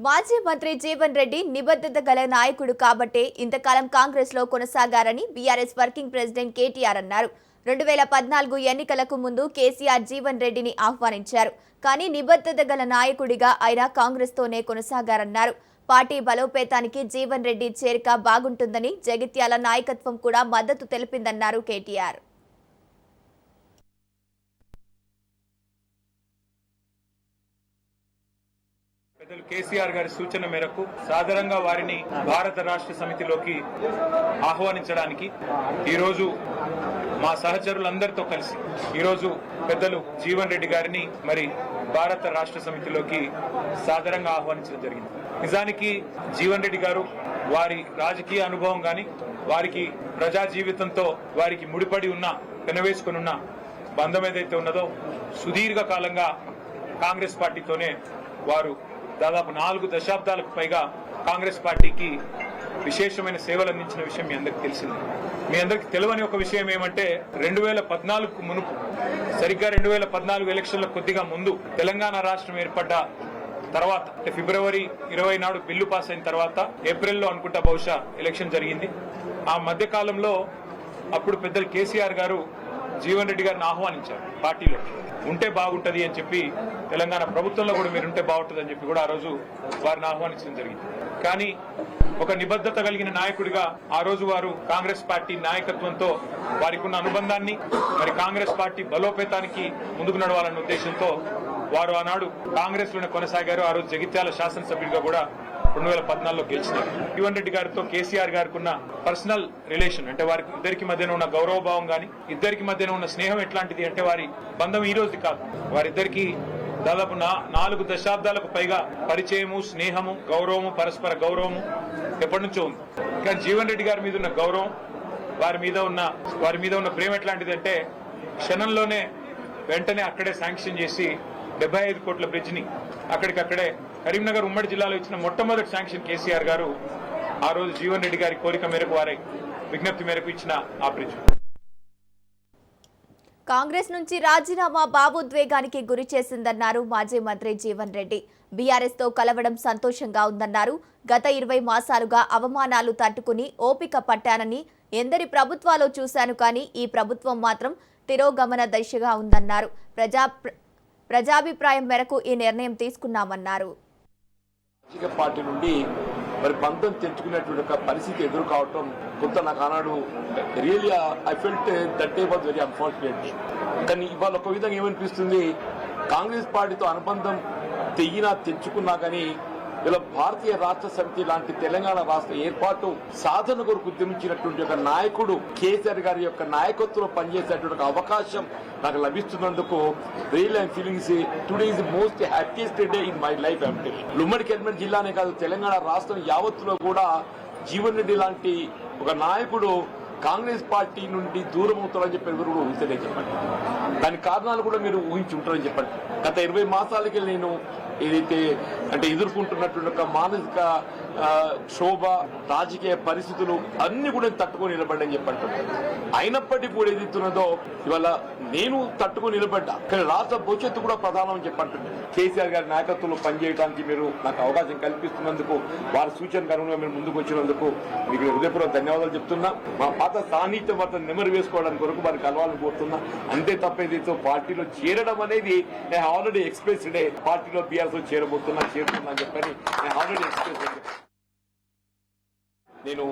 మాజీ మంత్రి జీవన్ రెడ్డి నిబద్ధత గల నాయకుడు కాబట్టే ఇంతకాలం కాంగ్రెస్ లో కొనసాగారని బీఆర్ఎస్ వర్కింగ్ ప్రెసిడెంట్ కేటీఆర్ అన్నారు. 2014 ఎన్నికలకు ముందు కేసీఆర్ జీవన్ రెడ్డిని ఆహ్వానించారు. కానీ నిబద్ధత గల నాయకుడిగా ఆయన కాంగ్రెస్ తోనే కొనసాగారన్నారు. పార్టీ బలోపేతానికి జీవన్ రెడ్డి చేరిక బాగుంటుందని జగిత్యాల నాయకత్వం కూడా మద్దతు తెలిపిందన్నారు కేటీఆర్. పెద్దలు కేసీఆర్ గారి సూచన మేరకు సాధారణంగా వారిని భారత రాష్ట్ర సమితిలోకి ఆహ్వానించడానికి ఈరోజు మా సహచరులందరితో కలిసి ఈరోజు పెద్దలు జీవన్ రెడ్డి గారిని మరి భారత రాష్ట్ర సమితిలోకి సాధారణంగా ఆహ్వానించడం జరిగింది. నిజానికి జీవన్ రెడ్డి గారు వారి రాజకీయ అనుభవం గాని వారికి ప్రజా జీవితంతో వారికి ముడిపడి ఉన్న పెనవేసుకుని ఉన్న బంధం ఏదైతే ఉన్నదో సుదీర్ఘ కాలంగా కాంగ్రెస్ పార్టీతోనే వారు దాదాపు 4 దశాబ్దాలకు పైగా కాంగ్రెస్ పార్టీకి విశేషమైన సేవలు అందించిన విషయం మీ అందరికి తెలిసింది. మీ అందరికి తెలియని ఒక విషయం ఏమంటే 2014కు మునుపు సరిగ్గా 2014 ఎలక్షన్ల కొద్దిగా ముందు తెలంగాణ రాష్ట్రం ఏర్పడ్డ తర్వాత అంటే ఫిబ్రవరి 20 నాడు బిల్లు పాస్ అయిన తర్వాత ఏప్రిల్లో అనుకుంటా బహుశా ఎలక్షన్ జరిగింది. ఆ మధ్య కాలంలో అప్పుడు పెద్దలు కేసీఆర్ గారు జీవన్ రెడ్డి గారిని ఆహ్వానించారు. పార్టీలో ఉంటే బాగుంటది అని చెప్పి తెలంగాణ ప్రభుత్వంలో కూడా మీరుంటే బాగుంటుంది అని చెప్పి కూడా ఆ రోజు వారిని ఆహ్వానించడం జరిగింది. కానీ ఒక నిబద్ధత కలిగిన నాయకుడిగా ఆ రోజు వారు కాంగ్రెస్ పార్టీ నాయకత్వంతో వారికి ఉన్న అనుబంధాన్ని మరి కాంగ్రెస్ పార్టీ బలోపేతానికి ముందుకు నడవాలన్న ఉద్దేశంతో వారు ఆనాడు కాంగ్రెస్ లోనే కొనసాగారు. ఆ రోజు జగిత్యాల శాసనసభ్యుడిగా కూడా 2014లో గెలిచినారు. జీవన్ రెడ్డి గారితో కేసీఆర్ గారికి ఉన్న పర్సనల్ రిలేషన్ అంటే వారి ఇద్దరికి మధ్యన ఉన్న గౌరవభావం గాని ఇద్దరికి మధ్యన ఉన్న స్నేహం ఎట్లాంటిది అంటే వారి బంధం ఈ రోజు కాదు. వారిద్దరికి దాదాపు 4 దశాబ్దాలకు పైగా పరిచయము, స్నేహము, గౌరవము, పరస్పర గౌరవము ఎప్పటి నుంచో ఉంది. కానీ జీవన్ రెడ్డి గారి మీద ఉన్న గౌరవం వారి మీద ఉన్న ప్రేమ ఎట్లాంటిది అంటే క్షణంలోనే వెంటనే అక్కడే శాంక్షన్ చేసి 75 కోట్ల బ్రిడ్జ్ ని అక్కడికక్కడే కరీంనగర్ ఉమ్మడి జిల్లాలో ఇచ్చిన మొట్టమొదటి శాంక్షన్ కేసీఆర్ గారు ఆ రోజు జీవన్ రెడ్డి గారి కోరిక మేరకు వారి విజ్ఞప్తి మేరకు ఇచ్చిన ఆ బ్రిడ్జ్. కాంగ్రెస్ నుంచి రాజీనామా భావోద్వేగానికి గురి చేసిందన్నారు మాజీ మంత్రి జీవన్ రెడ్డి. బీఆర్ఎస్ తో కలవడం సంతోషంగా ఉందన్నారు. గత 20 మాసాలుగా అవమానాలు తట్టుకుని ఓపిక పట్టానని ఎందరి ప్రభుత్వాలో చూశాను కానీ ఈ ప్రభుత్వం మాత్రం తిరోగమన దశగా ఉందన్నారు. ప్రజాభిప్రాయం మేరకు ఈ నిర్ణయం తీసుకున్నామన్నారు. పార్టీ నుండి మరి బంధం తెచ్చుకునేటువంటి ఒక పరిస్థితి ఎదురు కావటం కొంత నాకు ఆనాడు really I felt that day was very unfortunate. కానీ ఇవాళ ఒక విధంగా ఏమనిపిస్తుంది, కాంగ్రెస్ పార్టీతో అనుబంధం తెచ్చుకున్నా కానీ ఇలా భారతీయ రాష్ట్ర సమితి లాంటి తెలంగాణ రాష్ట్ర ఏర్పాటు సాధన కొరకు ఉద్యమించినటువంటి ఒక నాయకుడు కేసీఆర్ గారి యొక్క నాయకత్వంలో పనిచేసేటువంటి అవకాశం నాకు లభిస్తున్నందుకు real I'm feeling today is the most happiest day in my life. అంటే ఉమ్మడి కరీంనగర్ జిల్లానే కాదు తెలంగాణ రాష్ట్రం యావత్తులో కూడా జీవన్ రెడ్డి లాంటి ఒక నాయకుడు కాంగ్రెస్ పార్టీ నుండి దూరం అవుతారని చెప్పి ఎవరు కూడా ఊహించలే చెప్పండి. దాని కారణాలు కూడా మీరు ఊహించి ఉంటారని చెప్పండి. గత 20 మాసాలకి నేను ఏదైతే అంటే ఎదుర్కొంటున్నటువంటి ఒక మానసిక క్షోభ, రాజకీయ పరిస్థితులు అన్ని కూడా తట్టుకొని నిలబడ్డని చెప్పండి. అయినప్పటికీ కూడా ఏదైతున్నదో ఇవాళ నేను తట్టుకొని నిలబడ్డా. కానీ రాష్ట్ర భవిష్యత్తు కూడా ప్రధానం అని చెప్పంటుంది. కేసీఆర్ గారి నాయకత్వంలో పనిచేయడానికి మీరు నాకు అవకాశం కల్పిస్తున్నందుకు, వారి సూచనకు అనుగుణంగా మీరు ముందుకు వచ్చినందుకు మీకు హృదయపూర్వక ధన్యవాదాలు చెప్తున్నా. మా పాత సాన్నిహిత్యం మాత్రం నెమరు వేసుకోవడానికి వరకు వారికి కలవాలని కోరుతున్నా. అంతే తప్ప ఏదైతే పార్టీలో చేరడం అనేది నేను ఆల్రెడీ ఎక్స్ప్రెస్ డే పార్టీలో బీఆర్ఎస్ చేరుతున్నా అని చెప్పని నేను ఆల్రెడీ ఎక్స్ప్రెస్ నేను